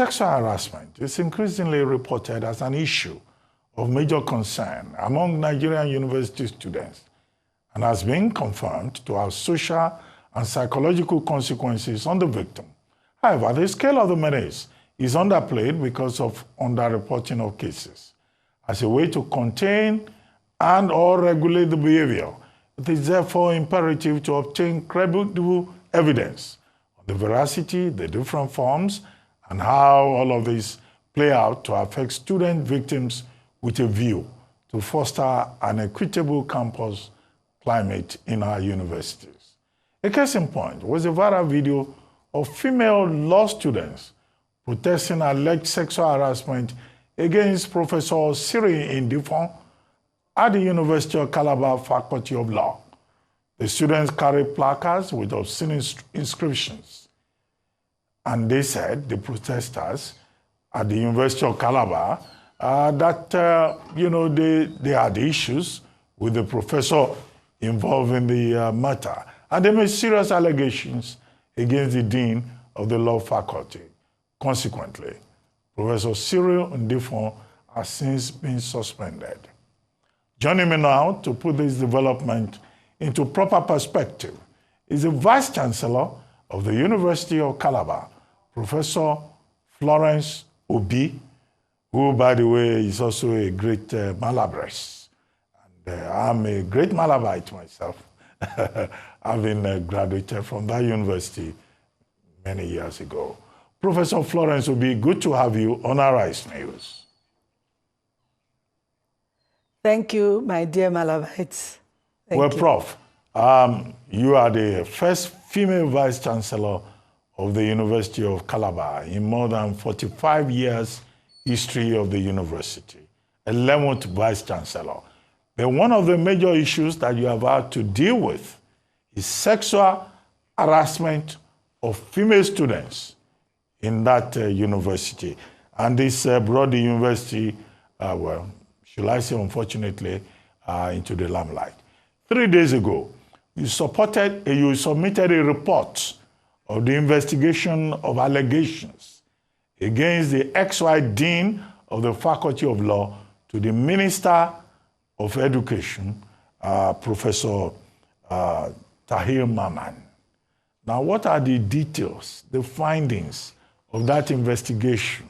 Sexual harassment is increasingly reported as an issue of major concern among Nigerian university students and has been confirmed to have social and psychological consequences on the victim. However, the scale of the menace is underplayed because of underreporting of cases. As a way to contain and/or regulate the behavior, it is therefore imperative to obtain credible evidence on the veracity, the different forms, and how all of this play out to affect student victims with a view to foster an equitable campus climate in our universities. A case in point was a viral video of female law students protesting alleged sexual harassment against Professor Siri Indifon at the University of Calabar Faculty of Law. The students carried placards with obscene inscriptions. And they said, the protesters at the University of Calabar, that they had issues with the professor involved in the matter. And they made serious allegations against the dean of the law faculty. Consequently, Professor Cyril Ndifon has since been suspended. Joining me now to put this development into proper perspective is the Vice Chancellor of the University of Calabar, Professor Florence Obi, who, by the way, is also a great Malabarist. And I'm a great Malabarite myself, having graduated from that university many years ago. Professor Florence Obi, good to have you on Arise News. Thank you, my dear Malabarite. Well, Prof, you are the first female Vice Chancellor of the University of Calabar in more than 45 years history of the university, 11th Vice Chancellor. But one of the major issues that you have had to deal with is sexual harassment of female students in that university. And this brought the university, should I say unfortunately, into the limelight. 3 days ago, you submitted a report of the investigation of allegations against the ex-wife dean of the Faculty of Law to the Minister of Education, Professor Tahir Maman. Now, what are the details, the findings of that investigation,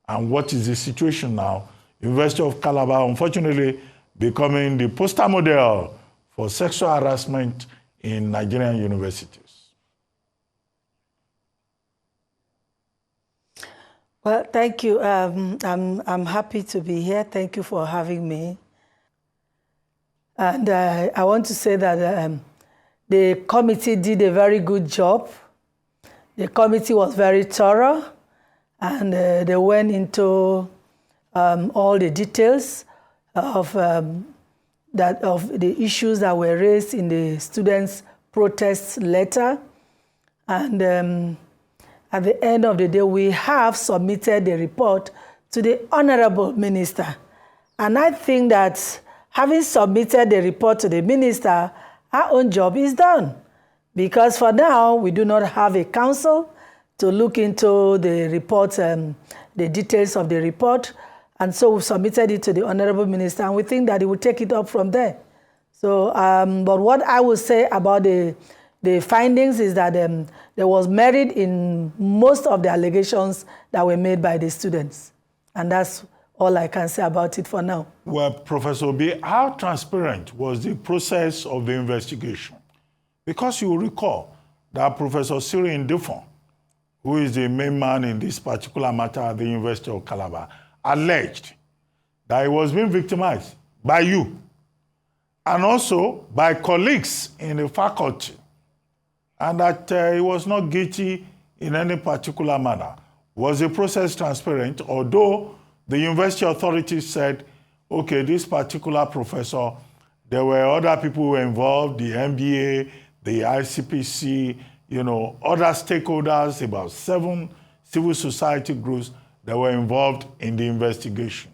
and what is the situation now? University of Calabar, unfortunately, becoming the poster model for sexual harassment in Nigerian universities. Well, thank you. I'm happy to be here. Thank you for having me. And I want to say that the committee did a very good job. The committee was very thorough, and they went into all the details of the issues that were raised in the students' protest letter. And at the end of the day, we have submitted the report to the Honorable Minister. And I think that having submitted the report to the Minister, our own job is done. Because for now, we do not have a council to look into the report, the details of the report. And so we submitted it to the Honorable Minister, and we think that he will take it up from there. So, but what I will say about the findings is that there was merit in most of the allegations that were made by the students. And that's all I can say about it for now. Well, Professor B, how transparent was the process of the investigation? Because you recall that Professor Siri Indifon, who is the main man in this particular matter at the University of Calabar, alleged that he was being victimized by you and also by colleagues in the faculty, and that he was not guilty in any particular manner. Was the process transparent, although the university authorities said, okay, this particular professor, there were other people who were involved, the MBA, the ICPC, other stakeholders, about 7 civil society groups that were involved in the investigation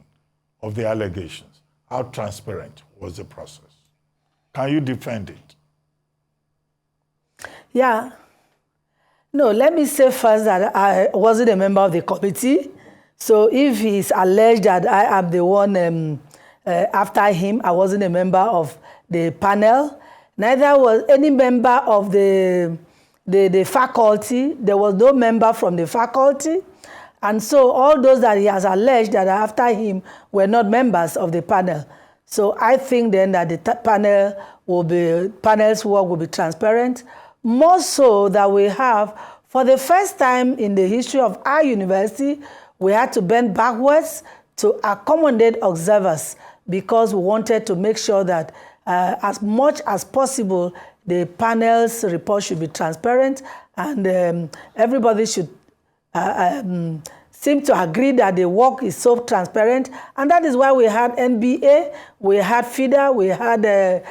of the allegations. How transparent was the process? Can you defend it? Yeah. No, let me say first that I wasn't a member of the committee. So if he's alleged that I am the one after him, I wasn't a member of the panel. Neither was any member of the faculty. There was no member from the faculty. And so all those that he has alleged that are after him were not members of the panel. So I think then that the panel's work will be transparent. More so that we have, for the first time in the history of our university, we had to bend backwards to accommodate observers because we wanted to make sure that as much as possible, the panel's report should be transparent and everybody should seem to agree that the work is so transparent. And that is why we had NBA, we had FIDA, we had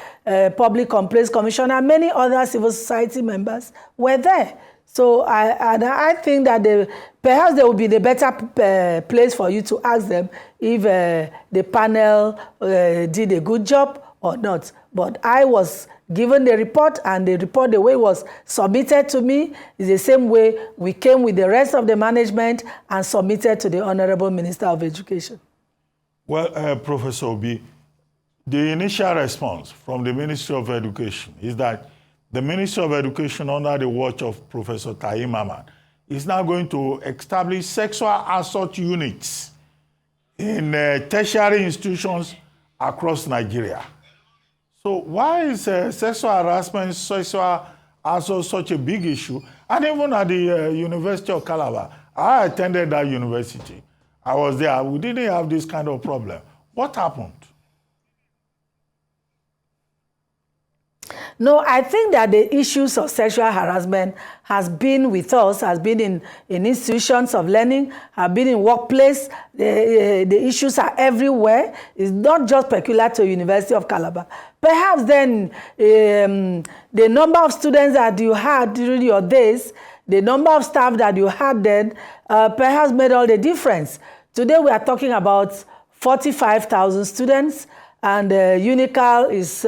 Public Complaints Commissioner, many other civil society members were there. So I think that perhaps there will be the better place for you to ask them if the panel did a good job or not. But I was given the report, and the report, the way it was submitted to me, is the same way we came with the rest of the management and submitted to the Honorable Minister of Education. Well, Professor Obi, the initial response from the Ministry of Education is that the Ministry of Education, under the watch of Professor Taim Ahmad, is now going to establish sexual assault units in tertiary institutions across Nigeria. So why is sexual harassment, sexual assault such a big issue? And even at the University of Calabar, I attended that university. I was there. We didn't have this kind of problem. What happened? No, I think that the issues of sexual harassment has been with us, has been in institutions of learning, have been in workplace. The issues are everywhere. It's not just peculiar to University of Calabar. Perhaps then the number of students that you had during your days, the number of staff that you had then, perhaps made all the difference. Today we are talking about 45,000 students. And UNICAL is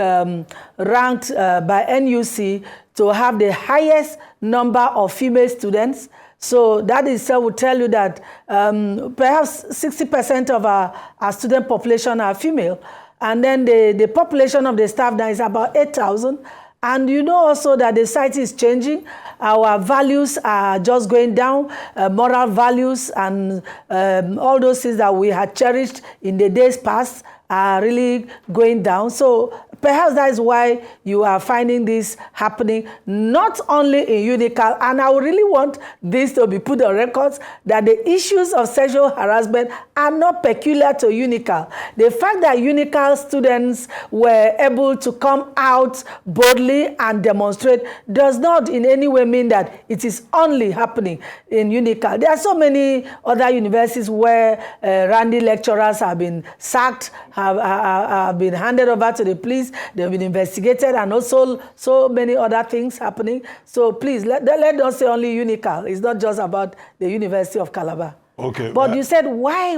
ranked by NUC to have the highest number of female students. So that itself will tell you that perhaps 60% of our student population are female. And then the population of the staff now is about 8,000. And you know also that the society is changing. Our values are just going down, moral values and all those things that we had cherished in the days past are really going down. So perhaps that is why you are finding this happening, not only in UNICAL, and I would really want this to be put on records, that the issues of sexual harassment are not peculiar to UNICAL. The fact that UNICAL students were able to come out boldly and demonstrate does not in any way mean that it is only happening in UNICAL. There are so many other universities where randy lecturers have been sacked, have been handed over to the police, they've been investigated, and also so many other things happening. So please, let us say only UNICAL. It's not just about the University of Calabar. Okay. But you said, why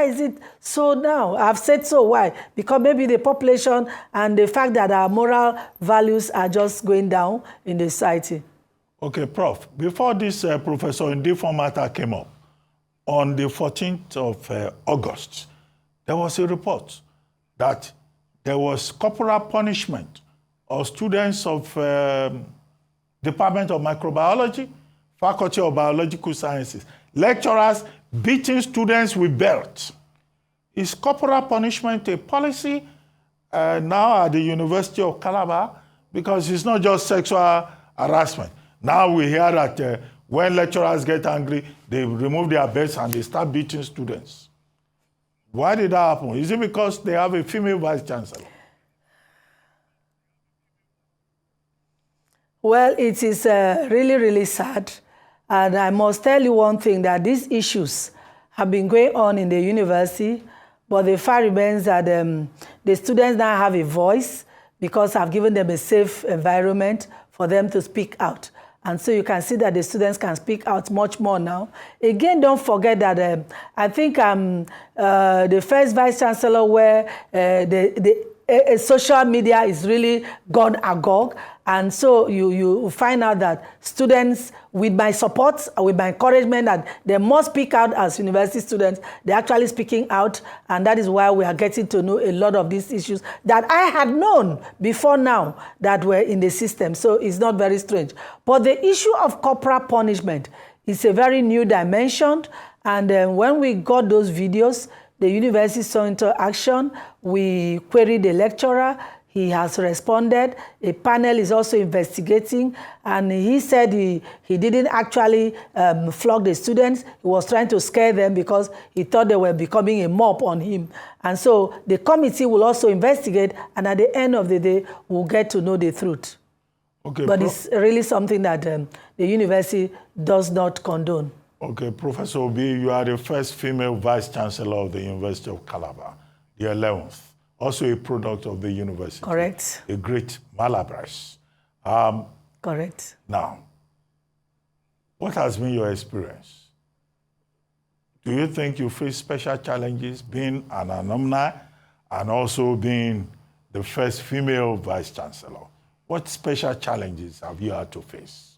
is it so now? I've said so, why? Because maybe the population and the fact that our moral values are just going down in the society. Okay, Prof. Before this Professor Ndifo matter came up, on the 14th of August, there was a report that there was corporal punishment of students of Department of Microbiology, Faculty of Biological Sciences, lecturers beating students with belts. Is corporal punishment a policy now at the University of Calabar? Because it's not just sexual harassment. Now we hear that when lecturers get angry, they remove their belts and they start beating students. Why did that happen? Is it because they have a female vice chancellor? Well, it is really, really sad. And I must tell you one thing, that these issues have been going on in the university, but the fact remains that the students now have a voice because I've given them a safe environment for them to speak out. And so you can see that the students can speak out much more now. Again, don't forget that I think the first vice chancellor where social media is really gone agog. And so you find out that students, with my support, with my encouragement, that they must speak out as university students, they're actually speaking out. And that is why we are getting to know a lot of these issues that I had known before now that were in the system. So it's not very strange. But the issue of corporal punishment is a very new dimension. And when we got those videos, the university saw into action. We queried the lecturer. He has responded. A panel is also investigating. And he said he didn't actually flog the students. He was trying to scare them because he thought they were becoming a mob on him. And so the committee will also investigate. And at the end of the day, we'll get to know the truth. Okay, but it's really something that the university does not condone. Okay, Professor Obi, you are the first female vice-chancellor of the University of Calabar, the 11th, also a product of the university. Correct. A great Malabarist. Correct. Now, what has been your experience? Do you think you face special challenges being an alumni and also being the first female vice-chancellor? What special challenges have you had to face?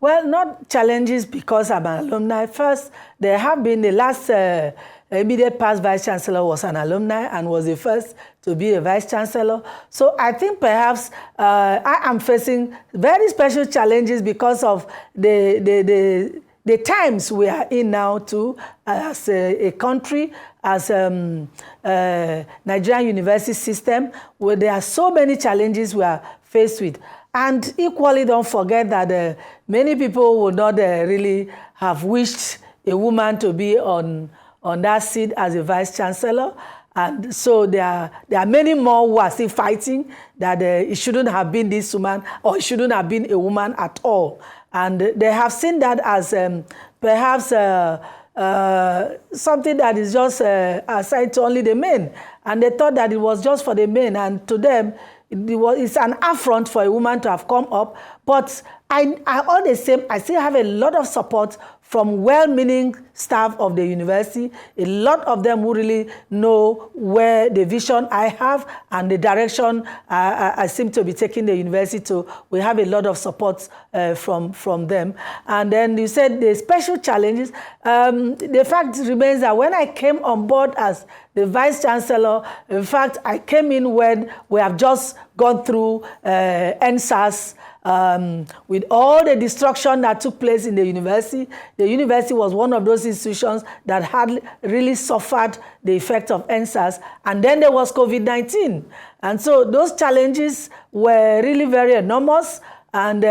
Well, not challenges because I'm an alumni. First, there have been the last immediate past vice-chancellor was an alumni and was the first to be a vice-chancellor. So I think perhaps I am facing very special challenges because of the times we are in now too, as a country, as Nigerian university system, where there are so many challenges we are faced with. And equally, don't forget that many people would not really have wished a woman to be on that seat as a vice-chancellor. And so there are many more who are still fighting that it shouldn't have been this woman, or it shouldn't have been a woman at all. And they have seen that as perhaps something that is just assigned to only the men. And they thought that it was just for the men. And to them, it's an affront for a woman to have come up. But all the same, I still have a lot of support from well-meaning staff of the university, a lot of them who really know where the vision I have and the direction I seem to be taking the university to. We have a lot of support from them. And then you said the special challenges. The fact remains that when I came on board as the vice-chancellor, in fact, I came in when we have just gone through NSAS, with all the destruction that took place in the university. The university was one of those institutions that had really suffered the effect of NSAS. And then there was COVID-19. And so those challenges were really very enormous. And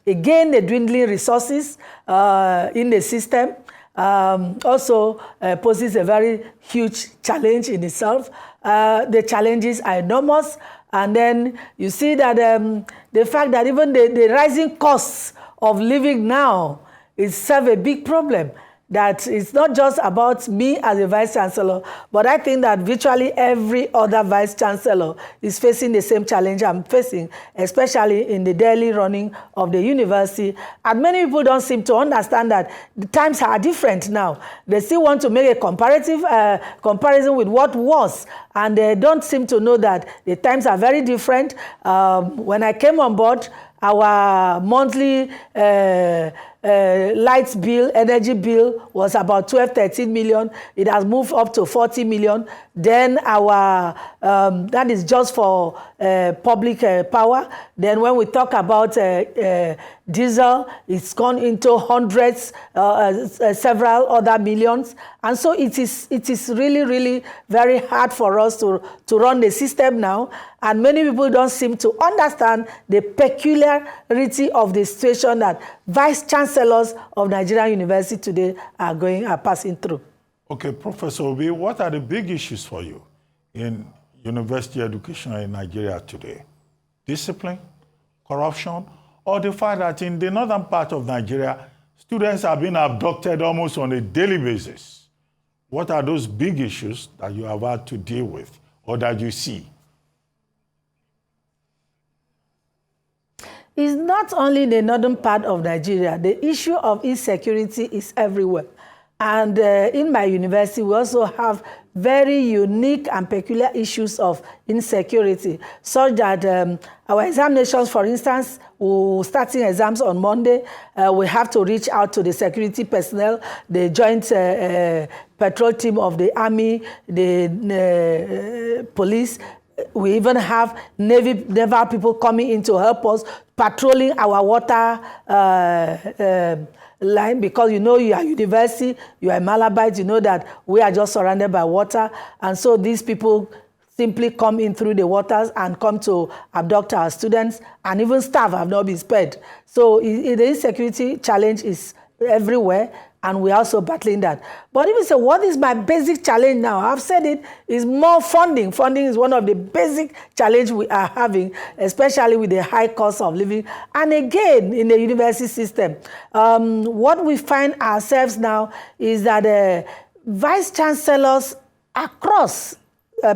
again, the dwindling resources in the system also poses a very huge challenge in itself. The challenges are enormous. And then you see that the fact that even the rising costs of living now is itself a big problem. That it's not just about me as a vice-chancellor, but I think that virtually every other vice-chancellor is facing the same challenge I'm facing, especially in the daily running of the university. And many people don't seem to understand that the times are different now. They still want to make a comparison with what was, and they don't seem to know that the times are very different. When I came on board, our monthly lights bill, energy bill was about 12-13 million. It has moved up to 40 million. Then our, that is just for public power. Then when we talk about diesel, it's gone into hundreds, several other millions. And so it is really, really very hard for us to run the system now. And many people don't seem to understand the peculiarity of the situation that vice-chancellors of Nigerian University today are passing through. Okay, Professor Obi, what are the big issues for you in university education in Nigeria today? Discipline, corruption, or the fact that in the northern part of Nigeria, students are being abducted almost on a daily basis? What are those big issues that you have had to deal with or that you see? It's not only the northern part of Nigeria. The issue of insecurity is everywhere. And in my university, we also have very unique and peculiar issues of insecurity, such that our examinations, for instance, we're starting exams on Monday. We have to reach out to the security personnel, the joint patrol team of the Army, the police. We even have naval people coming in to help us patrolling our water line, because you know you are university, you are Malabite, you know that we are just surrounded by water, and so these people simply come in through the waters and come to abduct our students, and even staff have not been spared. So the insecurity challenge is everywhere, and we're also battling that. But if you say, what is my basic challenge now? I've said it is more funding. Funding is one of the basic challenges we are having, especially with the high cost of living. And again, in the university system, what we find ourselves now is that vice chancellors across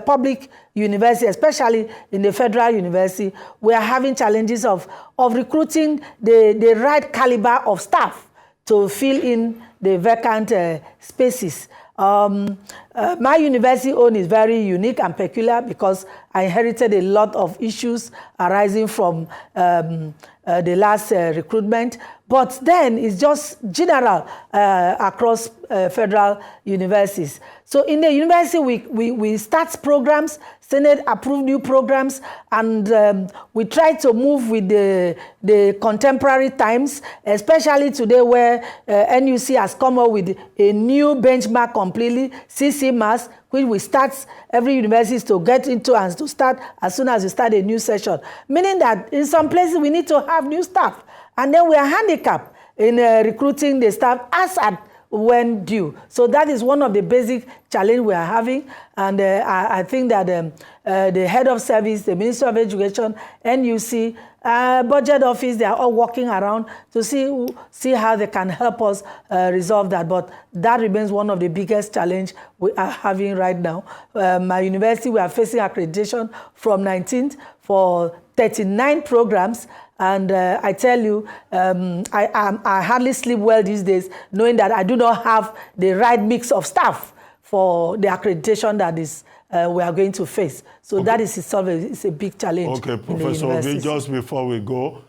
public university, especially in the federal university, we are having challenges of recruiting the right caliber of staff to fill in the vacant spaces. My university own is very unique and peculiar because I inherited a lot of issues arising from the last recruitment, but then it's just general across federal universities. So in the university, we start programs, Senate approved new programs, and we try to move with the contemporary times, especially today where NUC has come up with a new benchmark completely, CC Mass, which we start every university to get into and to start as soon as you start a new session. Meaning that in some places we need to have new staff, and then we are handicapped in recruiting the staff as at when due. So that is one of the basic challenges we are having, and I think that the head of service, the Ministry of Education, NUC, budget office, they are all working around to see how they can help us resolve that. But that remains one of the biggest challenges we are having right now. My university, we are facing accreditation from 19th for 39 programs. And I tell you, I hardly sleep well these days, knowing that I do not have the right mix of staff for the accreditation that is we are going to face. So that is itself is a big challenge. Okay, Professor Obi, just before we go,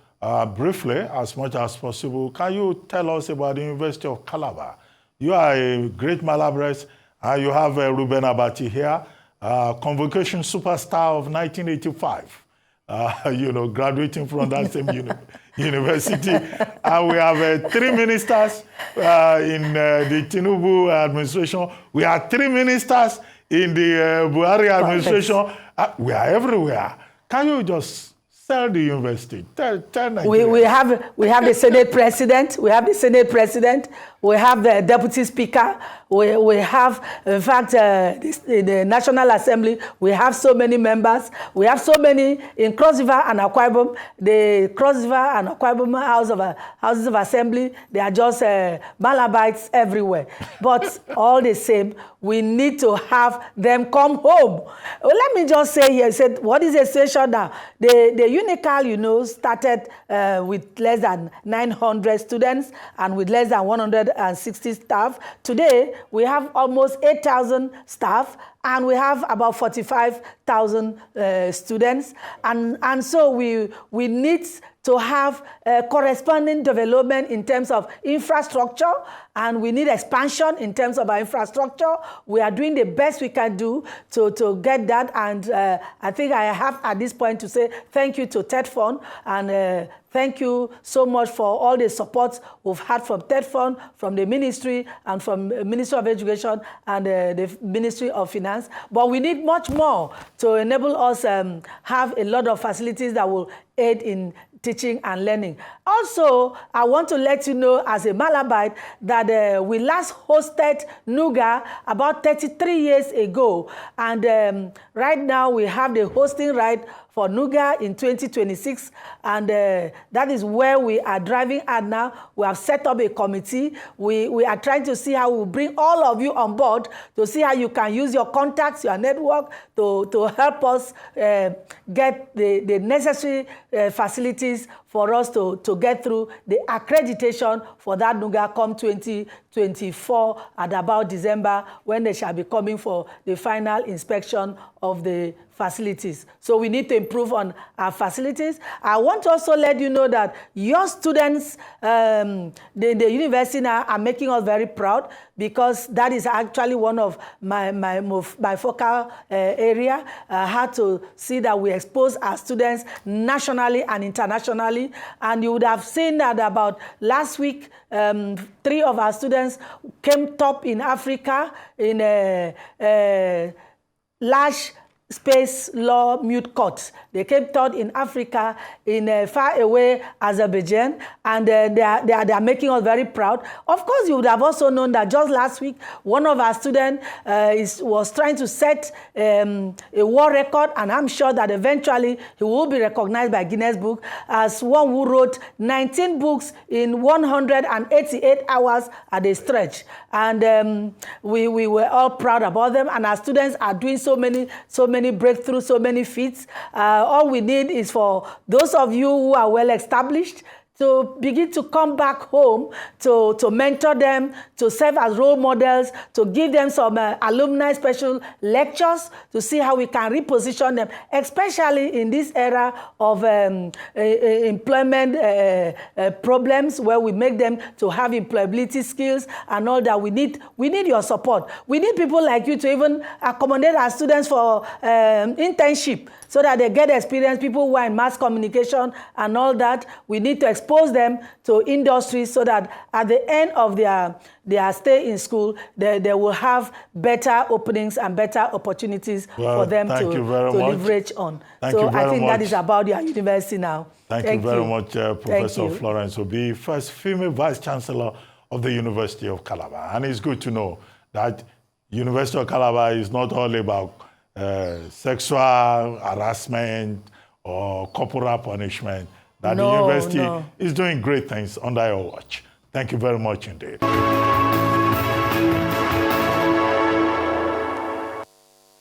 briefly, as much as possible, can you tell us about the University of Calabar? You are a great Malabarist, and you have Ruben Abati here, convocation superstar of 1985. Graduating from that same university. And we have 3 ministers in the Tinubu administration. We have 3 ministers in the Buhari administration. We are everywhere. Can you just sell the university? Tell Nigeria. We have the Senate president. We have the Senate president. We have the deputy speaker. We have, in fact, the National Assembly. We have so many members. We have so many in Cross River and Akwa Ibom. The Cross River and Akwa Ibom houses of assembly, they are just Malabites everywhere. But all the same, we need to have them come home. Well, let me just say here, said, what is the situation now? The UNICAL, started with less than 900 students and with less than 160 staff. Today, we have almost 8,000 staff, and we have about 45,000 students. And so we need to have corresponding development in terms of infrastructure, and we need expansion in terms of our infrastructure. We are doing the best we can do to get that, and I think I have at this point to say thank you to TED Fund, and thank you so much for all the support we've had from TED Fund, from the ministry, and from the Ministry of Education and the Ministry of Finance. But we need much more to enable us have a lot of facilities that will aid in teaching and learning. Also, I want to let you know as a Malabite that we last hosted NUGA about 33 years ago. And right now we have the hosting right for NUGA in 2026, and that is where we are driving at now. We have set up a committee. We are trying to see how we bring all of you on board to see how you can use your contacts, your network to help us get the necessary facilities for us to get through the accreditation for that NUGA come 2024 at about December, when they shall be coming for the final inspection of the facilities. So we need to improve on our facilities. I want to also let you know that your students, the university now are making us very proud, because that is actually one of my focal area. How to see that we expose our students nationally and internationally. And you would have seen that about last week, 3 of our students came top in Africa in a large space law mute courts. They came third in Africa in far away Azerbaijan, and they are making us very proud. Of course, you would have also known that just last week, one of our students was trying to set a world record, and I'm sure that eventually he will be recognized by Guinness Book as one who wrote 19 books in 188 hours at a stretch. And we were all proud about them, and our students are doing so many breakthroughs, so many feats. All we need is for those of you who are well established to begin to come back home, to mentor them, to serve as role models, to give them some alumni special lectures, to see how we can reposition them, especially in this era of employment problems, where we make them to have employability skills and all that. We need your support. We need people like you to even accommodate our students for internship, so that they get experience, people who are in mass communication and all that. We need to expose them to industry, so that at the end of their stay in school, they will have better openings and better opportunities for them to leverage on. So I think that is about your university now. Thank you very much, Professor Florence Obi, first female Vice Chancellor of the University of Calabar. And it's good to know that University of Calabar is not all about sexual harassment or corporal punishment, that the university is doing great things under your watch. Thank you very much indeed.